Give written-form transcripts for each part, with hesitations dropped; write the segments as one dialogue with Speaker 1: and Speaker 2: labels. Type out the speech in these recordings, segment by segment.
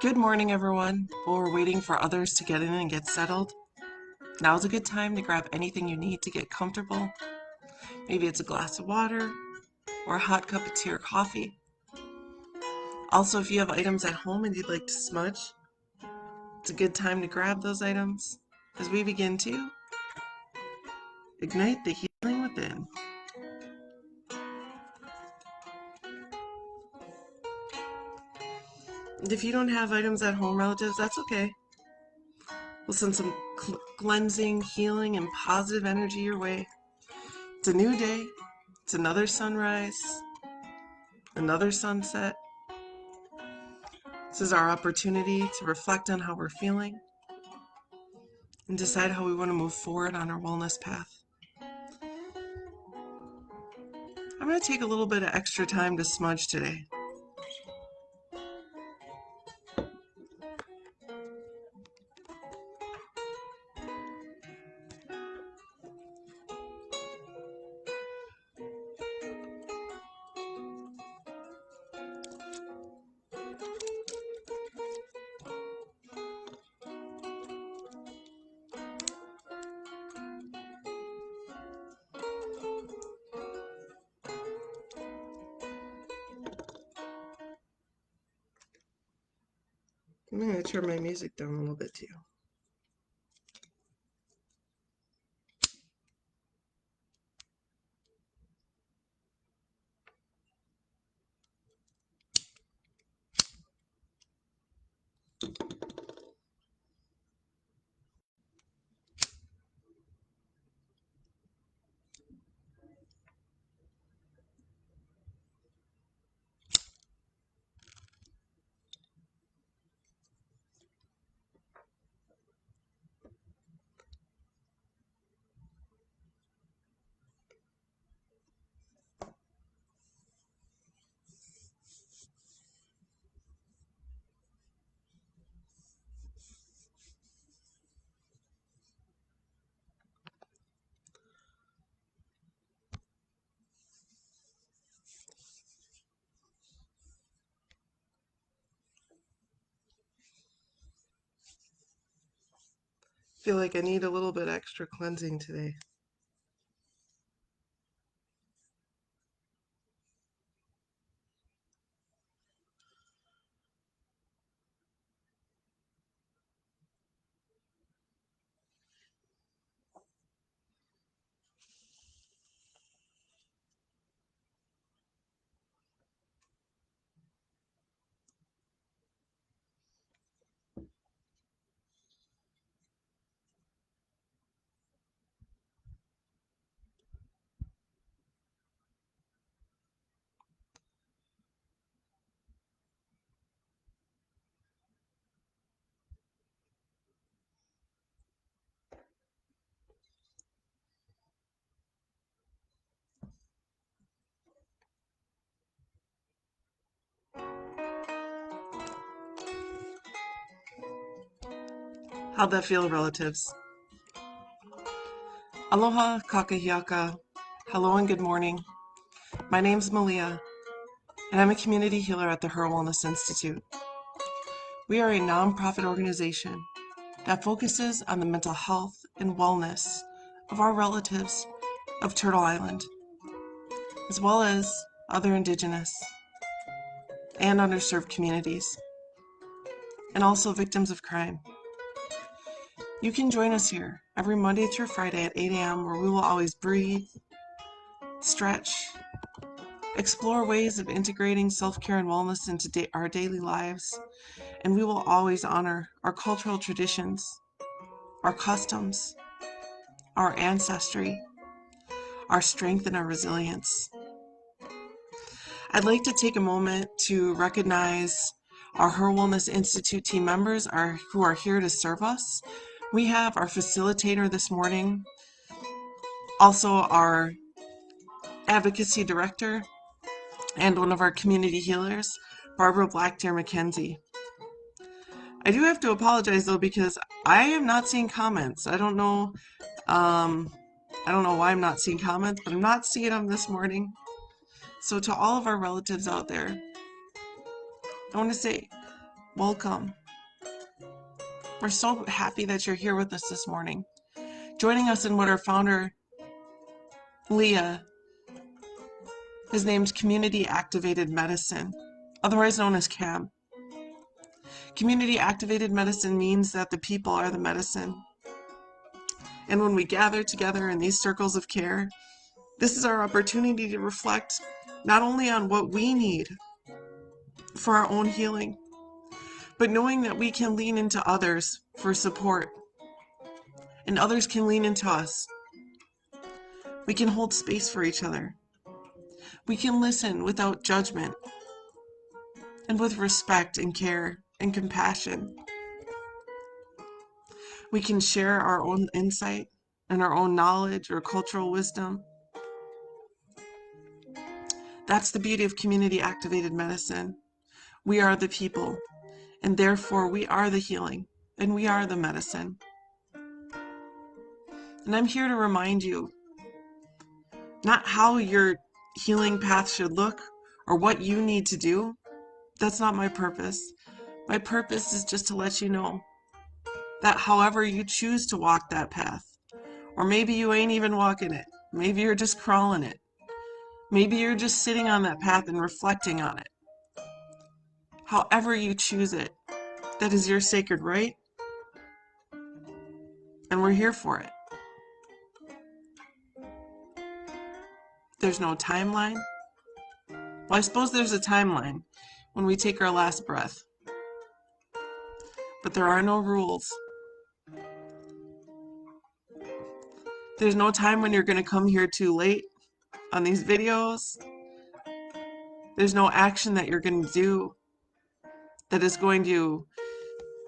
Speaker 1: Good morning, everyone. While we're waiting for others to get in and get settled, now's a good time to grab anything you need to get comfortable. Maybe it's a glass of water or a hot cup of tea or coffee. Also, if you have items at home and you'd like to smudge, it's a good time to grab those items as we begin to ignite the healing within. And if you don't have items at home, relatives, that's okay. We'll send some cleansing, healing, and positive energy your way. It's a new day. It's another sunrise, another sunset. This is our opportunity to reflect on how we're feeling and decide how we want to move forward on our wellness path. I'm going to take a little bit of extra time to smudge today. I'm going to turn my music down a little bit too. Feel like I need a little bit extra cleansing today. How'd that feel, relatives? Aloha, kakahiaka. Hello and good morning. My name's Malia, and I'm a community healer at the HIR Wellness Institute. We are a nonprofit organization that focuses on the mental health and wellness of our relatives of Turtle Island, as well as other Indigenous and underserved communities, and also victims of crime. You can join us here every Monday through Friday at 8 a.m. where we will always breathe, stretch, explore ways of integrating self-care and wellness into our daily lives, and we will always honor our cultural traditions, our customs, our ancestry, our strength, and our resilience. I'd like to take a moment to recognize our HIR Wellness Institute team members who are here to serve us. We have our facilitator this morning, also our advocacy director, and one of our community healers, Barbara Blackdeer McKenzie. I do have to apologize though because I am not seeing comments. I don't know why I'm not seeing comments, but I'm not seeing them this morning. So to all of our relatives out there, I want to say welcome. We're so happy that you're here with us this morning, joining us in what our founder, Leah, has named Community Activated Medicine, otherwise known as CAM. Community Activated Medicine means that the people are the medicine. And when we gather together in these circles of care, this is our opportunity to reflect not only on what we need for our own healing, but knowing that we can lean into others for support, and others can lean into us. We can hold space for each other. We can listen without judgment and with respect and care and compassion. We can share our own insight and our own knowledge or cultural wisdom. That's the beauty of community activated medicine. We are the people, and therefore we are the healing, and we are the medicine. And I'm here to remind you, not how your healing path should look or what you need to do. That's not my purpose. My purpose is just to let you know that however you choose to walk that path, or maybe you ain't even walking it, maybe you're just crawling it, maybe you're just sitting on that path and reflecting on it. However you choose it, that is your sacred right, and we're here for it. There's no timeline. Well, I suppose there's a timeline when we take our last breath, but there are no rules. There's no time when you're going to come here too late on these videos. There's no action that you're going to do that is going to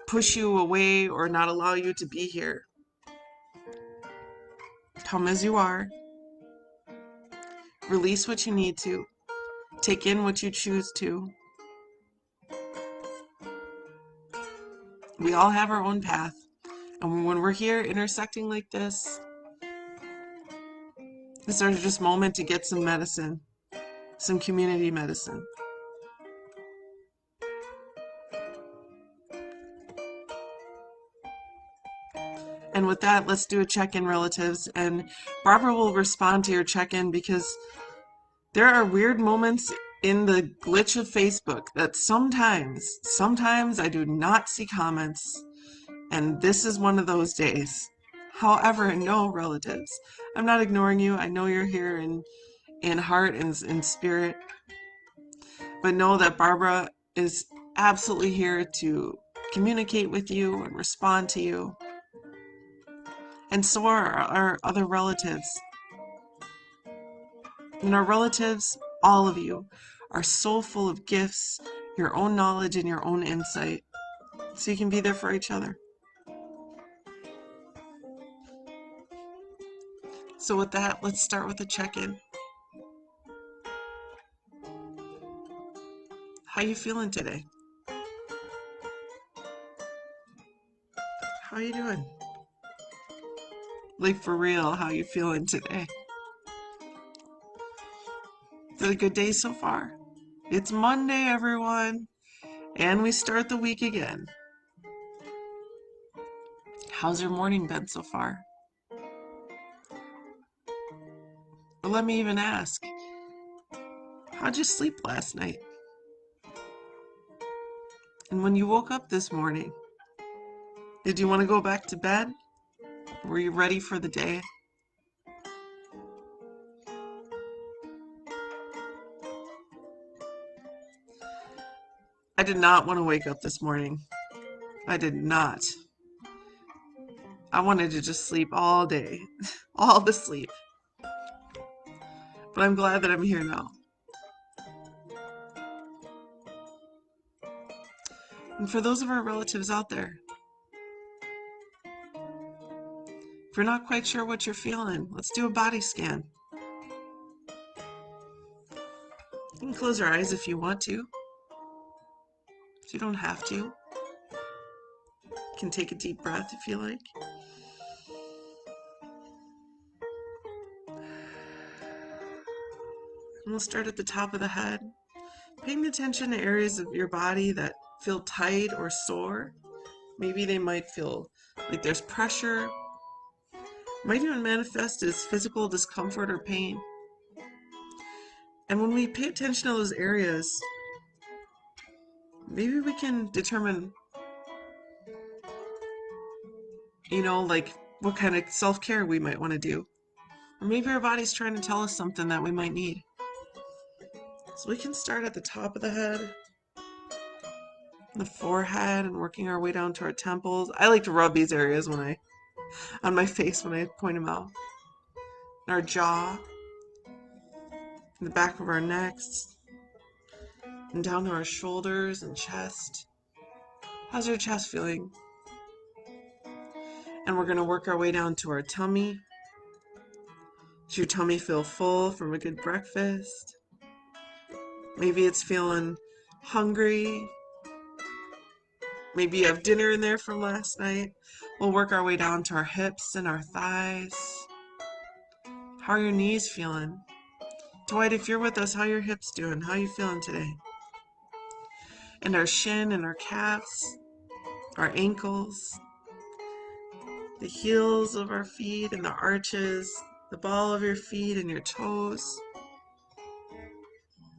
Speaker 1: push you away or not allow you to be here. Come as you are. Release what you need to. Take in what you choose to. We all have our own path. And when we're here intersecting like this is just a moment to get some medicine, some community medicine. And with that, let's do a check-in, relatives. And Barbara will respond to your check-in because there are weird moments in the glitch of Facebook that sometimes I do not see comments. And this is one of those days. However, no, relatives, I'm not ignoring you. I know you're here in heart and in spirit. But know that Barbara is absolutely here to communicate with you and respond to you. And so are our other relatives. And our relatives, all of you, are so full of gifts, your own knowledge, and your own insight. So you can be there for each other. So with that, let's start with a check-in. How you feeling today? How you doing? Like for real, how you feeling today? Is it a good day so far? It's Monday, everyone, and we start the week again. How's your morning been so far? Or let me even ask, how'd you sleep last night? And when you woke up this morning, did you want to go back to bed? Were you ready for the day? I did not want to wake up this morning. I did not. I wanted to just sleep all day, all the sleep. But I'm glad that I'm here now. And for those of our relatives out there, if you're not quite sure what you're feeling, let's do a body scan. You can close your eyes if you want to. You don't have to. You can take a deep breath if you like. And we'll start at the top of the head, paying attention to areas of your body that feel tight or sore. Maybe they might feel like there's pressure. Might even manifest as physical discomfort or pain. And when we pay attention to those areas, maybe we can determine, like what kind of self-care we might want to do. Or maybe our body's trying to tell us something that we might need. So we can start at the top of the head, the forehead, and working our way down to our temples. I like to rub these areas on my face when I point them out. And our jaw, and the back of our necks, and down to our shoulders and chest. How's your chest feeling? And we're going to work our way down to our tummy. Does your tummy feel full from a good breakfast? Maybe it's feeling hungry. Maybe you have dinner in there from last night. We'll work our way down to our hips and our thighs. How are your knees feeling? Dwight, if you're with us, how are your hips doing? How are you feeling today? And our shin and our calves, our ankles, the heels of our feet and the arches, the ball of your feet and your toes.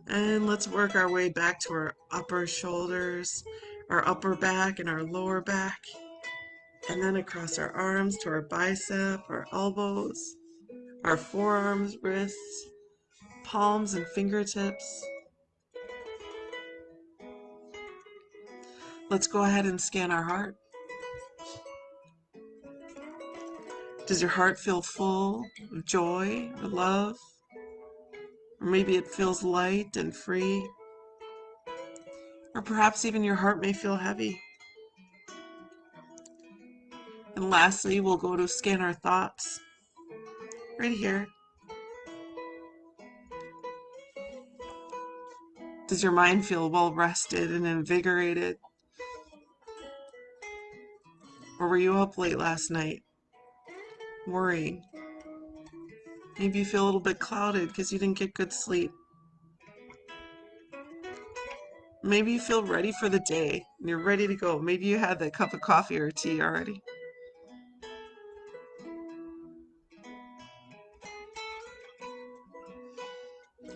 Speaker 1: And let's work our way back to our upper shoulders, our upper back and our lower back. And then across our arms to our bicep, our elbows, our forearms, wrists, palms and fingertips. Let's go ahead and scan our heart. Does your heart feel full of joy or love? Or maybe it feels light and free. Or perhaps even your heart may feel heavy. And lastly, we'll go to scan our thoughts. Right here. Does your mind feel well rested and invigorated? Or were you up late last night, worrying? Maybe you feel a little bit clouded because you didn't get good sleep. Maybe you feel ready for the day and you're ready to go. Maybe you had that cup of coffee or tea already.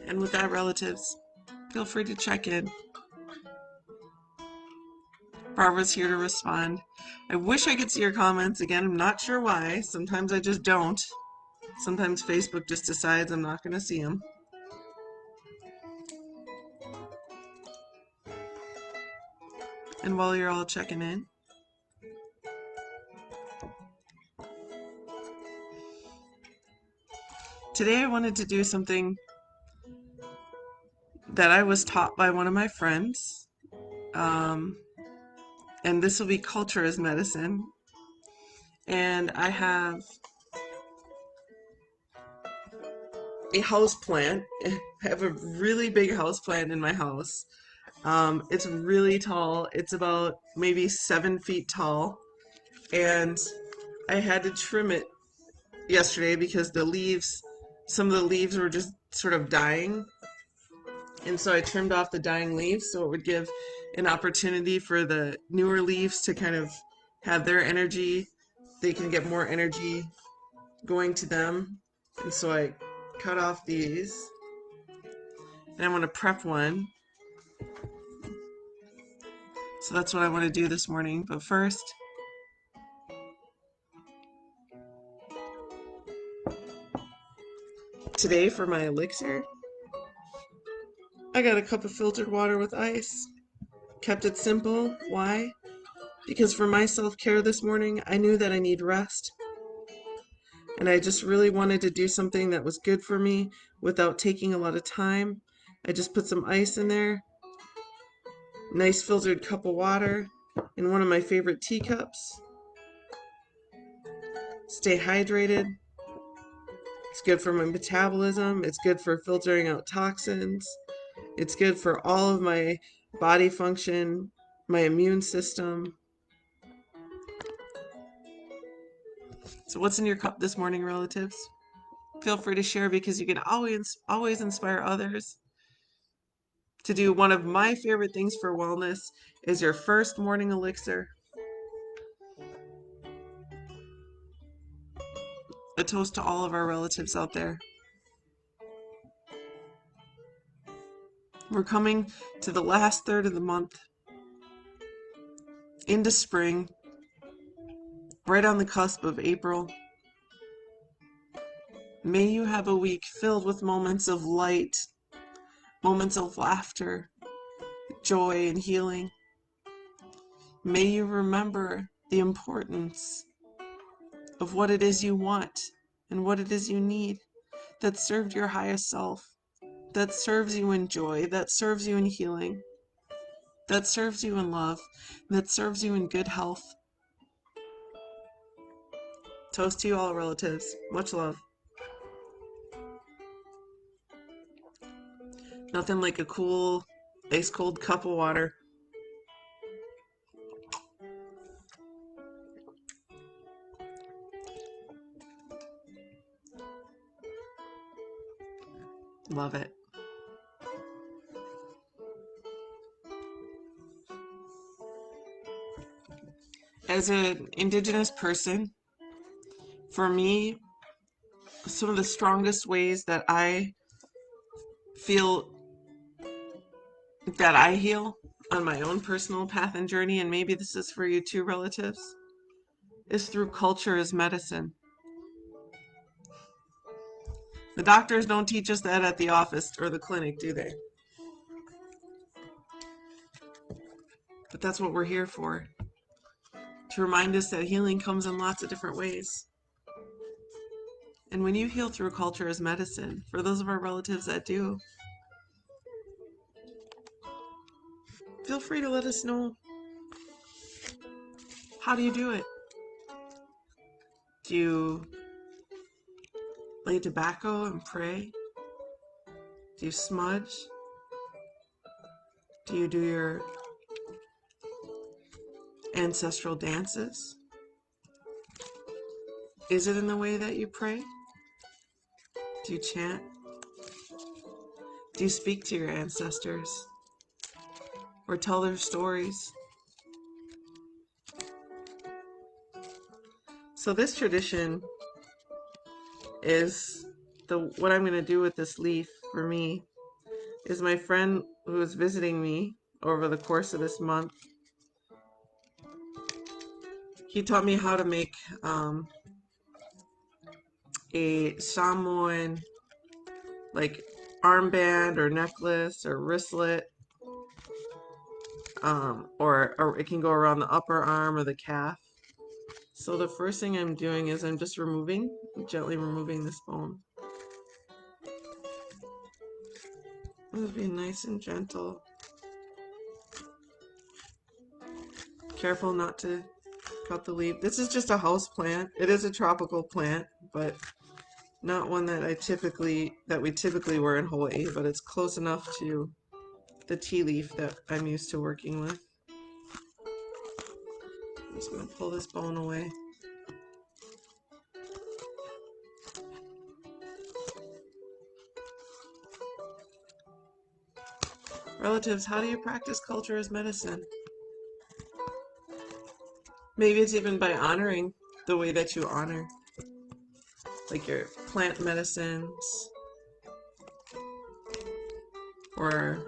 Speaker 1: And with that, relatives, feel free to check in. Barbara's here to respond. I wish I could see your comments. Again, I'm not sure why. Sometimes I just don't. Sometimes Facebook just decides I'm not going to see them. And while you're all checking in, today I wanted to do something that I was taught by one of my friends. And this will be culture as medicine. And I have a house plant. I have a really big house plant in my house. It's really tall. It's about maybe 7 feet tall. And I had to trim it yesterday because some of the leaves were just sort of dying. And so I trimmed off the dying leaves so it would give an opportunity for the newer leaves to kind of have their energy. They can get more energy going to them. And so I cut off these. And I want to prep one. So that's what I want to do this morning. But first, today for my elixir, I got a cup of filtered water with ice. Kept it simple. Why? Because for my self-care this morning, I knew that I need rest. And I just really wanted to do something that was good for me without taking a lot of time. I just put some ice in there, nice filtered cup of water in one of my favorite teacups. Stay hydrated. It's good for my metabolism. It's good for filtering out toxins. It's good for all of my body function, my immune system. So what's in your cup this morning, relatives? Feel free to share because you can always inspire others to do one of my favorite things for wellness is your first morning elixir. A toast to all of our relatives out there. We're coming to the last third of the month, into spring, right on the cusp of April. May you have a week filled with moments of light, moments of laughter, joy, and healing. May you remember the importance of what it is you want and what it is you need that served your highest self, that serves you in joy, that serves you in healing, that serves you in love, that serves you in good health. Toast to you all, relatives. Much love. Nothing like a cool, ice cold cup of water. Love it. As an Indigenous person, for me, some of the strongest ways that I feel that I heal on my own personal path and journey, and maybe this is for you too, relatives, is through culture as medicine. The doctors don't teach us that at the office or the clinic, do they? But that's what we're here for, to remind us that healing comes in lots of different ways. And when you heal through culture as medicine, for those of our relatives that do, feel free to let us know. How do you do it? Do you lay tobacco and pray? Do you smudge? Do you do your ancestral dances? Is it in the way that you pray? Do you chant? Do you speak to your ancestors or tell their stories? So this tradition is what I'm going to do with this leaf for me is my friend who is visiting me over the course of this month. He taught me how to make a Samoan like armband or necklace or wristlet, or it can go around the upper arm or the calf. So the first thing I'm doing is I'm just gently removing this bone. This be nice and gentle. Careful not to cut the leaf. This is just a house plant. It is a tropical plant, but not one that we typically were in Hawaii, but it's close enough to the tea leaf that I'm used to working with. I'm just going to pull this bone away. Relatives, how do you practice culture as medicine? Maybe it's even by honoring the way that you honor, like your plant medicines or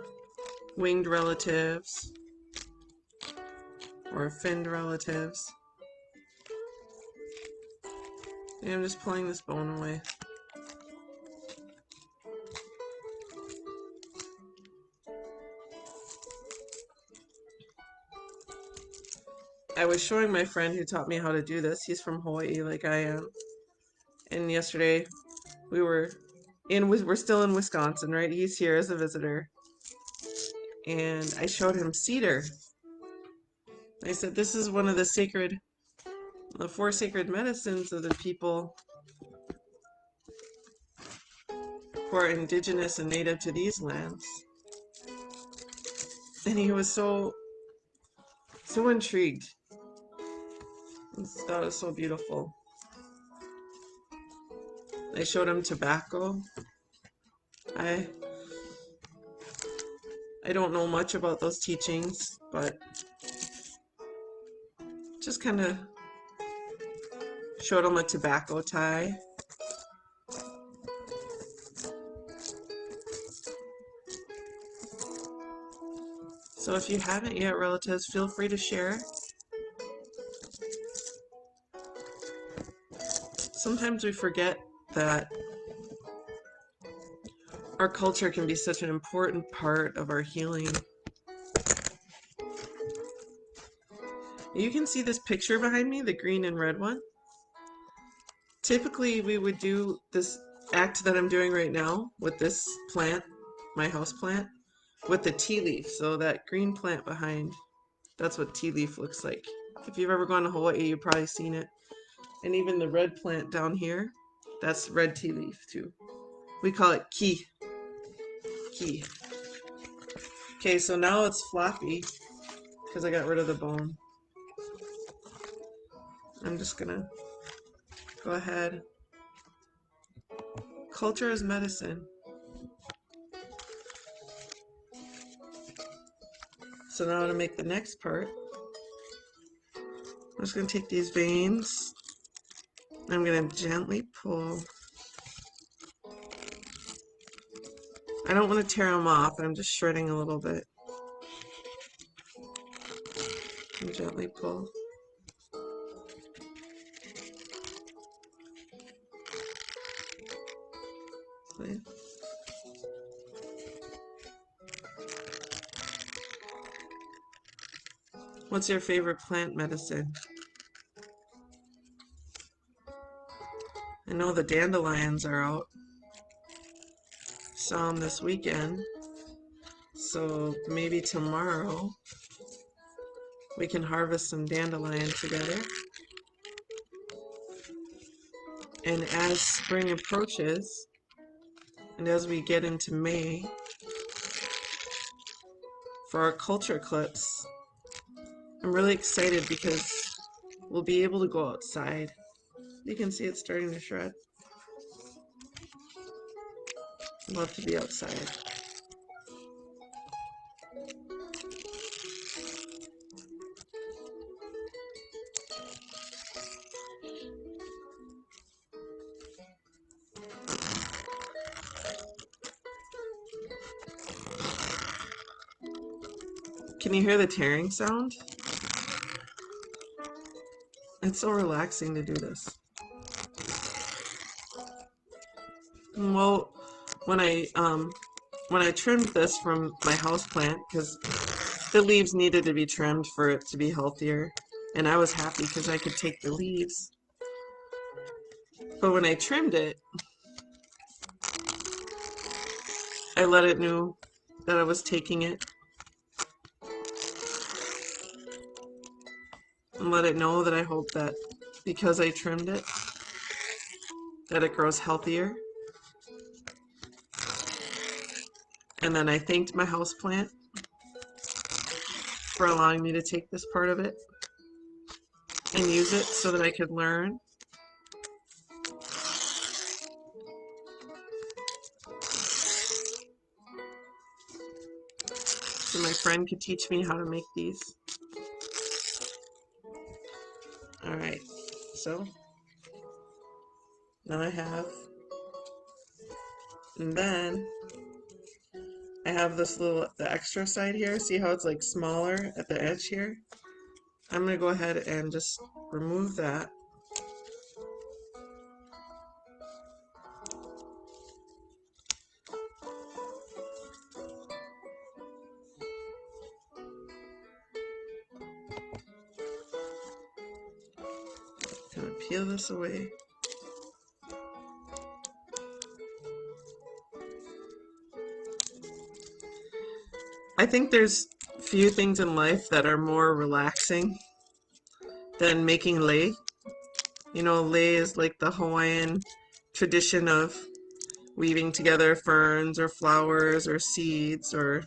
Speaker 1: winged relatives or finned relatives. And I'm just pulling this bone away. I was showing my friend who taught me how to do this. He's from Hawaii like I am. And yesterday we're still in Wisconsin, right? He's here as a visitor. And I showed him cedar. I said, this is one of the 4 sacred medicines of the people who are indigenous and native to these lands. And he was so intrigued. He thought it was so beautiful. I showed him tobacco. I I don't know much about those teachings, but just kind of showed them a tobacco tie. So if you haven't yet, relatives, feel free to share. Sometimes we forget that our culture can be such an important part of our healing. You can see this picture behind me, the green and red one. Typically, we would do this act that I'm doing right now with this plant, my house plant, with the tea leaf. So that green plant behind, that's what tea leaf looks like. If you've ever gone to Hawaii, you've probably seen it. And even the red plant down here, that's red tea leaf too. We call it ki. Ki. Okay, so now it's floppy because I got rid of the bone. I'm just gonna go ahead. Culture is medicine. So now to make the next part, I'm just gonna take these veins. I'm gonna gently pull. I don't want to tear them off. I'm just shredding a little bit. And gently pull. See? What's your favorite plant medicine? I know the dandelions are out. Saw them this weekend. So maybe tomorrow we can harvest some dandelion together. And as spring approaches, and as we get into May, for our culture clips, I'm really excited because we'll be able to go outside. You can see it's starting to shred. Love to be outside. Can you hear the tearing sound? It's so relaxing to do this. Well, when I trimmed this from my house plant, because the leaves needed to be trimmed for it to be healthier, and I was happy because I could take the leaves. But when I trimmed it, I let it know that I was taking it, and let it know that I hope that because I trimmed it, that it grows healthier. And then I thanked my house plant for allowing me to take this part of it and use it so that I could learn. So my friend could teach me how to make these. All right, so now I have, and then I have this little, the extra side here. See how it's like smaller at the edge here? I'm gonna go ahead and just remove that. Gonna peel this away. I think there's few things in life that are more relaxing than making lei. You know, lei is like the Hawaiian tradition of weaving together ferns or flowers or seeds or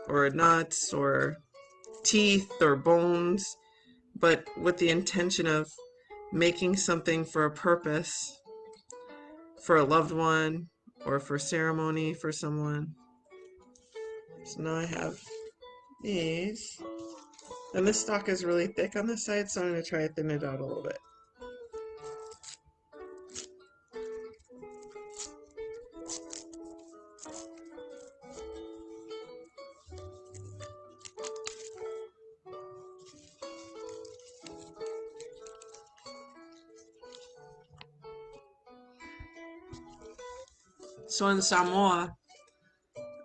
Speaker 1: nuts or teeth or bones, but with the intention of making something for a purpose, for a loved one or for ceremony for someone. So now I have these. And this stalk is really thick on this side, so I'm going to try to thin it out a little bit. So in Samoa,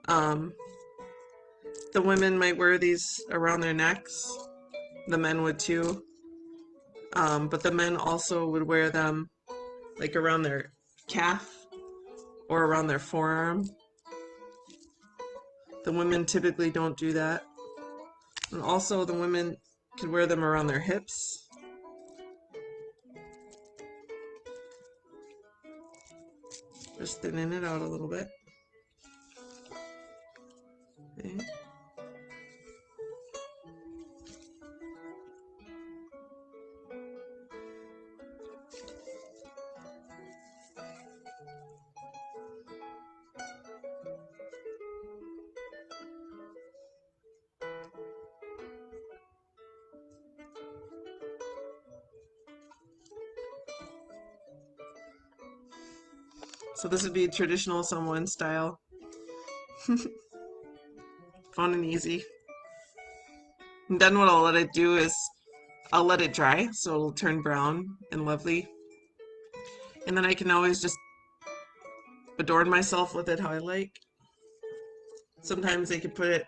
Speaker 1: um, the women might wear these around their necks. The men would too. But the men also would wear them like around their calf or around their forearm. The women typically don't do that. And also the women could wear them around their hips. Just thinning it out a little bit. Okay. So this would be traditional Samoan style. Fun and easy. And then what I'll let it do is I'll let it dry so it'll turn brown and lovely. And then I can always just adorn myself with it how I like. Sometimes I could put it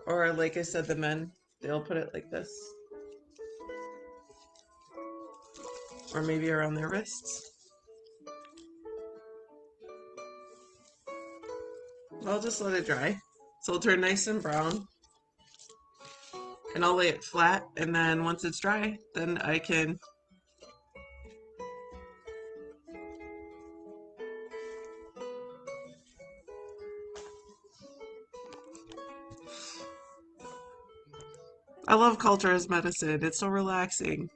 Speaker 1: or like I said, the men, they'll put it like this. Or maybe around their wrists. I'll just let it dry. So it'll turn nice and brown. And I'll lay it flat, and then once it's dry, then I can I love culture as medicine. It's so relaxing.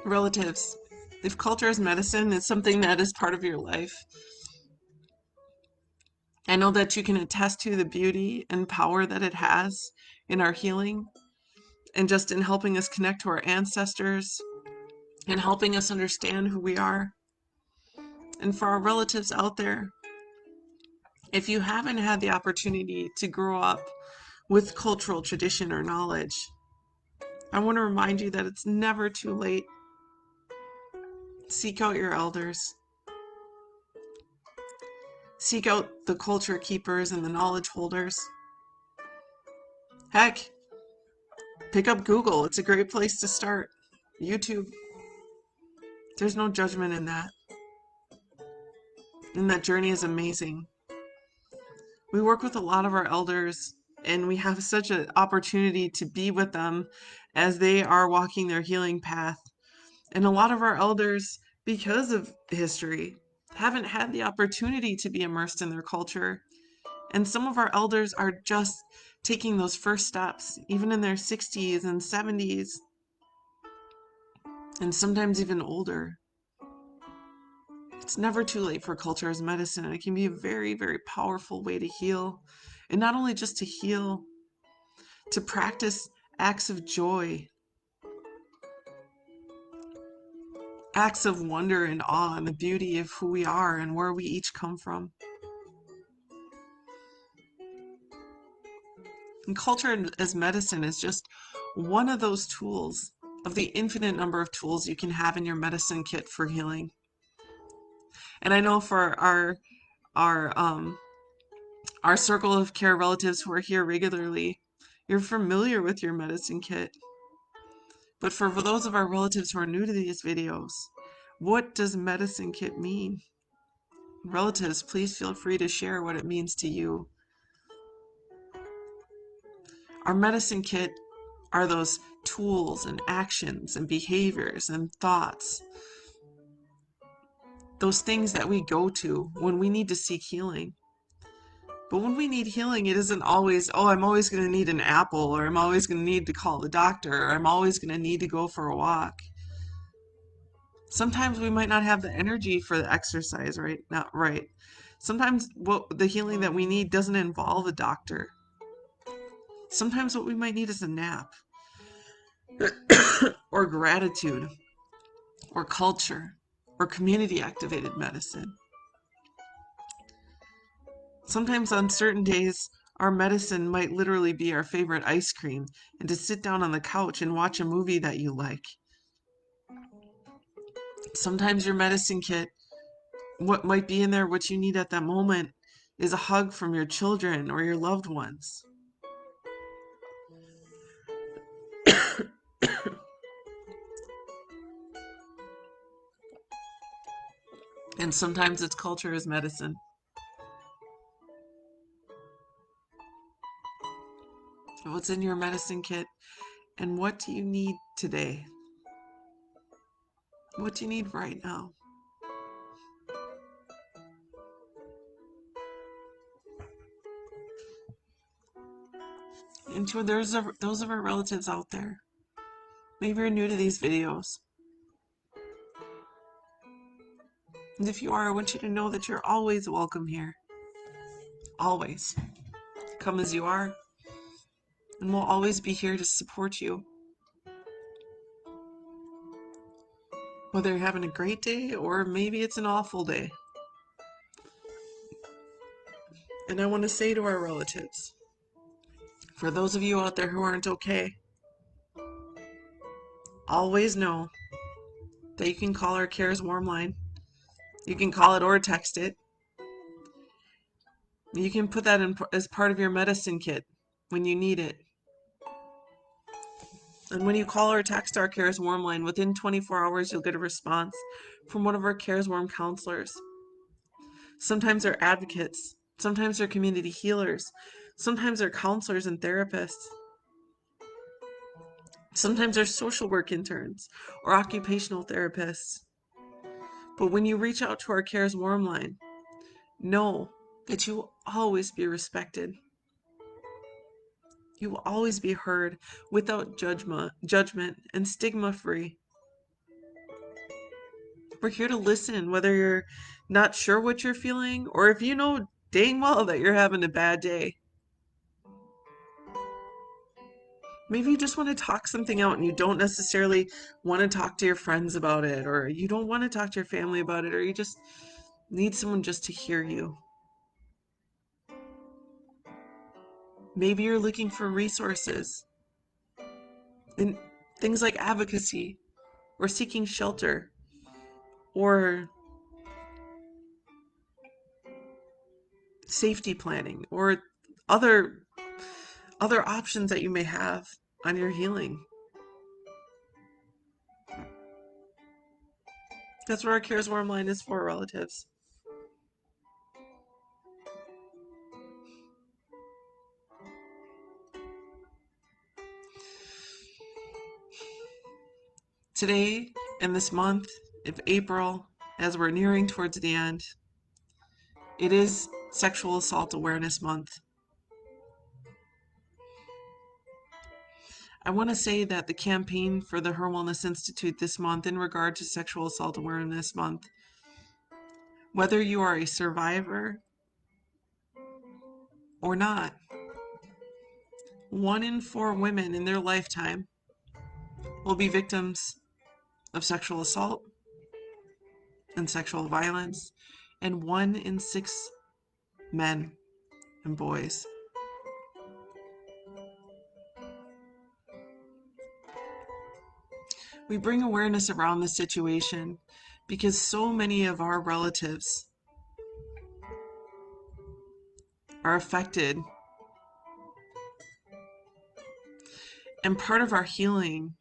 Speaker 1: Relatives. If culture is medicine, it's something that is part of your life. I know that you can attest to the beauty and power that it has in our healing and just in helping us connect to our ancestors and helping us understand who we are. And for our relatives out there, if you haven't had the opportunity to grow up with cultural tradition or knowledge, I want to remind you that it's never too late. Seek out your elders. Seek out the culture keepers and the knowledge holders. Heck, pick up Google. It's a great place to start. YouTube. There's no judgment in that. And that journey is amazing. We work with a lot of our elders, and we have such an opportunity to be with them as they are walking their healing path. And a lot of our elders, because of history, haven't had the opportunity to be immersed in their culture. And some of our elders are just taking those first steps, even in their 60s and 70s, and sometimes even older. It's never too late for culture as medicine. It can be a very, very powerful way to heal. And not only just to heal, to practice acts of joy, acts of wonder and awe and the beauty of who we are and where we each come from. And culture as medicine is just one of those tools of the infinite number of tools you can have in your medicine kit for healing. And I know for our our circle of care relatives who are here regularly, you're familiar with your medicine kit. But for those of our relatives who are new to these videos, what does medicine kit mean? Relatives, please feel free to share what it means to you. Our medicine kit are those tools and actions and behaviors and thoughts, those things that we go to when we need to seek healing. But when we need healing, it isn't always, oh, I'm always going to need an apple, or I'm always going to need to call the doctor, or I'm always going to need to go for a walk. Sometimes we might not have the energy for the exercise, right? Not right. Sometimes the healing that we need doesn't involve a doctor. Sometimes what we might need is a nap, or gratitude, or culture, or community activated medicine. Sometimes on certain days, our medicine might literally be our favorite ice cream and to sit down on the couch and watch a movie that you like. Sometimes your medicine kit, what might be in there, what you need at that moment, is a hug from your children or your loved ones. And sometimes it's culture as medicine. What's in your medicine kit, and what do you need today? What do you need right now? And to those of our relatives out there, maybe you're new to these videos. And if you are, I want you to know that you're always welcome here. Always. Come as you are, and we'll always be here to support you. Whether you're having a great day or maybe it's an awful day. And I want to say to our relatives, for those of you out there who aren't okay, always know that you can call our CARES warm line. You can call it or text it. You can put that in as part of your medicine kit when you need it. And when you call or text our CARES warm line, within 24 hours, you'll get a response from one of our CARES warm counselors. Sometimes they're advocates. Sometimes they're community healers. Sometimes they're counselors and therapists. Sometimes they're social work interns or occupational therapists. But when you reach out to our CARES warm line, know that you will always be respected. You will always be heard without judgment and stigma free. We're here to listen, whether you're not sure what you're feeling or if you know dang well that you're having a bad day. Maybe you just want to talk something out and you don't necessarily want to talk to your friends about it, or you don't want to talk to your family about it, or you just need someone just to hear you. Maybe you're looking for resources in things like advocacy or seeking shelter or safety planning or other options that you may have on your healing. That's what our CARES warm line is for, relatives. Today and this month of April, as we're nearing towards the end, it is Sexual Assault Awareness Month. I want to say that the campaign for the HIR Wellness Institute this month in regard to Sexual Assault Awareness Month, whether you are a survivor or not, 1 in 4 women in their lifetime will be victims of sexual assault and sexual violence, and 1 in 6 men and boys. We bring awareness around the situation because so many of our relatives are affected. And part of our healing,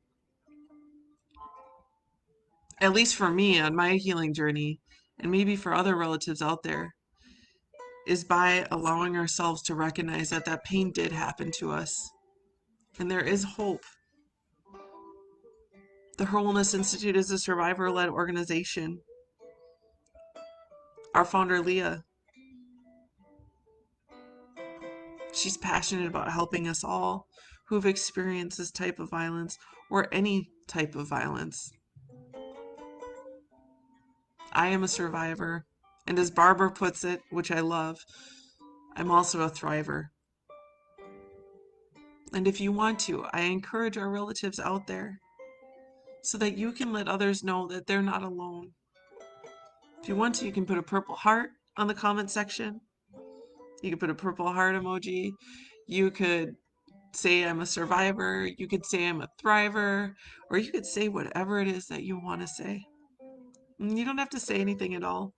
Speaker 1: at least for me on my healing journey, and maybe for other relatives out there, is by allowing ourselves to recognize that that pain did happen to us. and there is hope. The HIR Wellness Institute is a survivor-led organization. Our founder, Leah, she's passionate about helping us all who've experienced this type of violence or any type of violence. I am a survivor, and as Barbara puts it, which I love, I'm also a thriver. And if you want to, I encourage our relatives out there so that you can let others know that they're not alone. If you want to, you can put a purple heart on the comment section. You could put a purple heart emoji. You could say I'm a survivor. You could say I'm a thriver. Or you could say whatever it is that you want to say. And you don't have to say anything at all.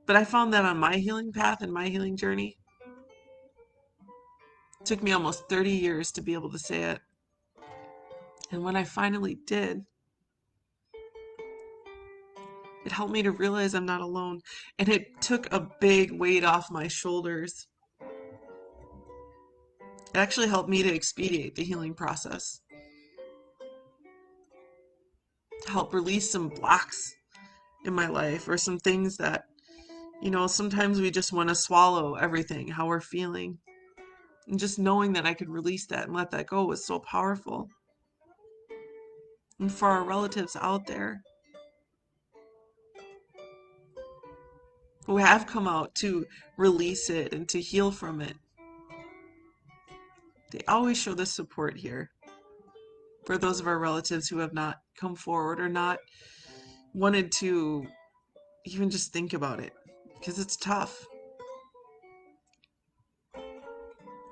Speaker 1: But I found that on my healing path and my healing journey, it took me almost 30 years to be able to say it. And when I finally did, it helped me to realize I'm not alone. And it took a big weight off my shoulders. It actually helped me to expedite the healing process, to help release some blocks in my life or some things that, sometimes we just want to swallow everything, how we're feeling. And just knowing that I could release that and let that go was so powerful. And for our relatives out there who have come out to release it and to heal from it, they always show the support here. For those of our relatives who have not come forward or not wanted to even just think about it, because it's tough.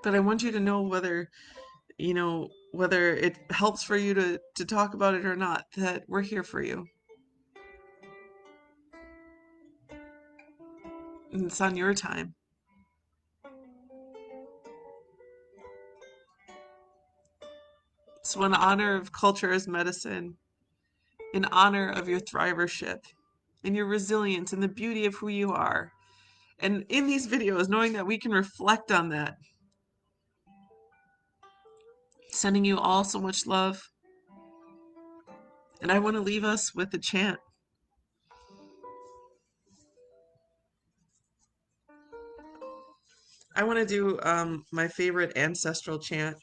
Speaker 1: But I want you to know whether it helps for you to talk about it or not, that we're here for you. And it's on your time. So in honor of culture as medicine, in honor of your thrivership and your resilience and the beauty of who you are, and in these videos, knowing that we can reflect on that, sending you all so much love. And I want to leave us with a chant. I want to do my favorite ancestral chant.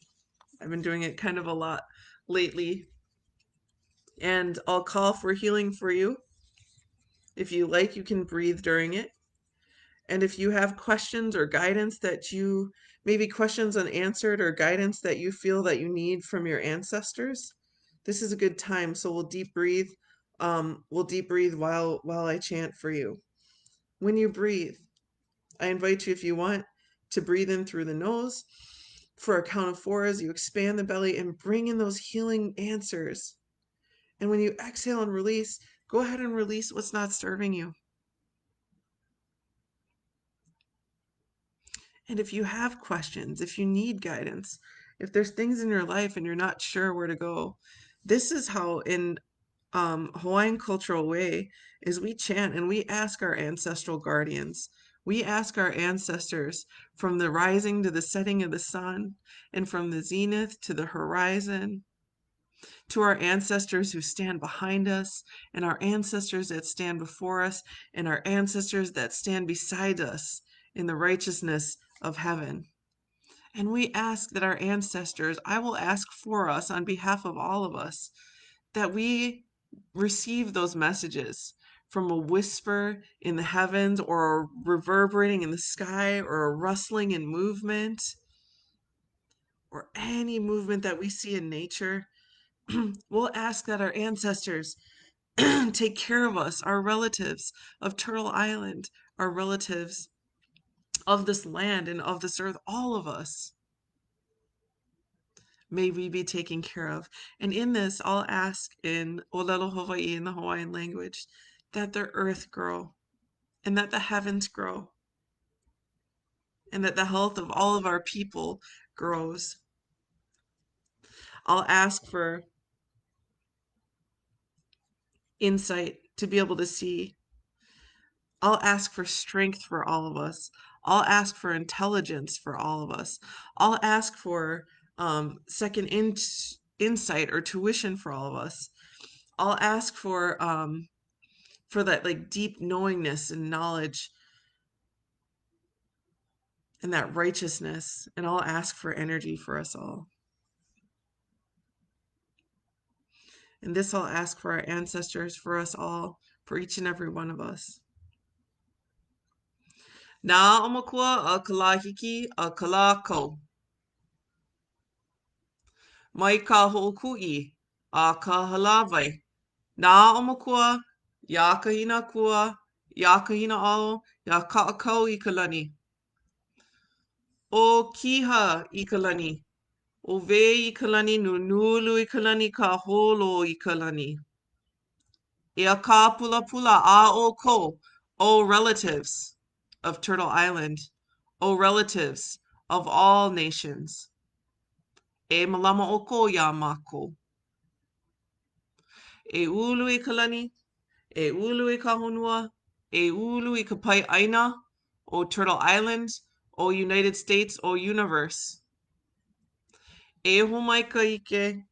Speaker 1: I've been doing it kind of a lot lately. And I'll call for healing for you. If you like, you can breathe during it. And if you have questions or guidance that you, maybe questions unanswered or guidance that you feel that you need from your ancestors, this is a good time. So we'll deep breathe. We'll deep breathe while I chant for you. When you breathe, I invite you, if you want, to breathe in through the nose for a count of 4 as you expand the belly and bring in those healing answers. And when you exhale and release, go ahead and release what's not serving you. And if you have questions, if you need guidance, if there's things in your life and you're not sure where to go, this is how in Hawaiian cultural way is we chant and we ask our ancestral guardians. We ask our ancestors from the rising to the setting of the sun and from the zenith to the horizon, to our ancestors who stand behind us and our ancestors that stand before us and our ancestors that stand beside us in the righteousness of heaven. And we ask that our ancestors, I will ask for us on behalf of all of us, that we receive those messages from a whisper in the heavens or a reverberating in the sky or a rustling in movement or any movement that we see in nature. We'll ask that our ancestors take care of us, our relatives of Turtle Island, our relatives of this land and of this earth, all of us. May we be taken care of. And in this, I'll ask in Olelo Hawaii, in the Hawaiian language, that the earth grow and that the heavens grow and that the health of all of our people grows. I'll ask for insight to be able to see. I'll ask for strength for all of us. I'll ask for intelligence for all of us. I'll ask for second insight or tuition for all of us. I'll ask for that like deep knowingness and knowledge and that righteousness, and I'll ask for energy for us all. And this I'll ask for our ancestors, for us all, for each and every one of us. Na omakua a kalahiki a kalako. Mai ka ho'okui a ka halawai. Na omakua, ya kahina kua, ya kahina ao, ya ka'akau I ka lani. O kiha I ka lani. O ve I ka lani, nunulu I ka lani, ka holo I ka lani. E a ka pula pula a o ko, O relatives of Turtle Island, O relatives of all nations. E malama o ko ya mako. E ulu I ka lani, e ulu I ka honua, e ulu I ka pai aina, O Turtle Island, O United States, O universe. E homai ka ike,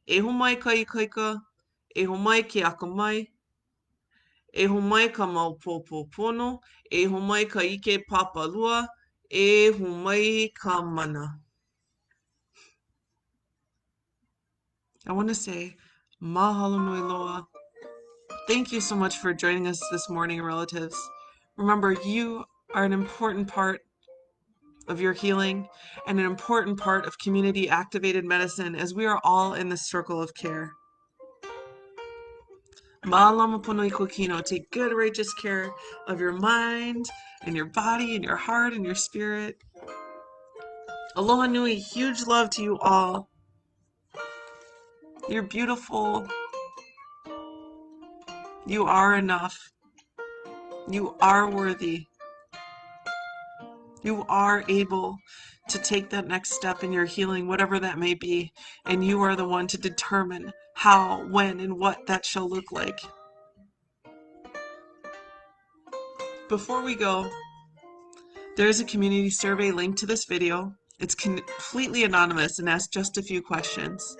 Speaker 1: e homai ka ikaika, e homai ke akamai, e homai ka maupōpō pono, e homai ka ike papalua, e homai ka mana. I want to say mahalo nui loa. Thank you so much for joining us this morning, relatives. Remember, you are an important part of your healing and an important part of community activated medicine, as we are all in this circle of care. Malama pono ikokino. Take good, righteous care of your mind and your body and your heart and your spirit. Aloha nui. Huge love to you all. You're beautiful. You are enough. You are worthy. You are able to take that next step in your healing, whatever that may be, and you are the one to determine how, when, and what that shall look like. Before we go, there is a community survey linked to this video. It's completely anonymous and asks just a few questions.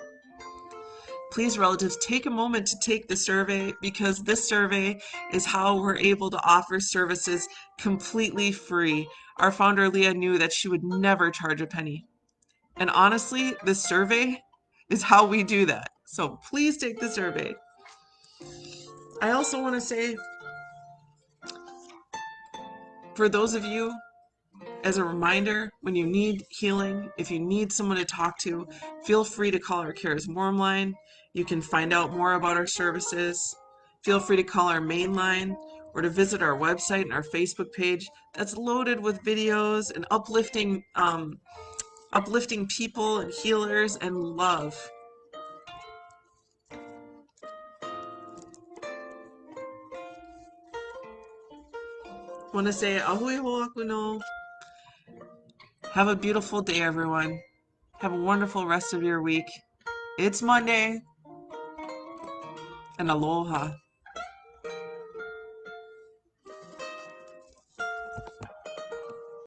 Speaker 1: Please, relatives, take a moment to take the survey, because this survey is how we're able to offer services completely free. Our founder, Leah, knew that she would never charge a penny. And honestly, this survey is how we do that. So please take the survey. I also want to say, for those of you, as a reminder, when you need healing, if you need someone to talk to, feel free to call our Cares Warm line. You can find out more about our services. Feel free to call our main line or to visit our website and our Facebook page that's loaded with videos and uplifting people and healers and love. Want to say ahui ho'akuno. Have a beautiful day, everyone. Have a wonderful rest of your week. It's Monday. And aloha.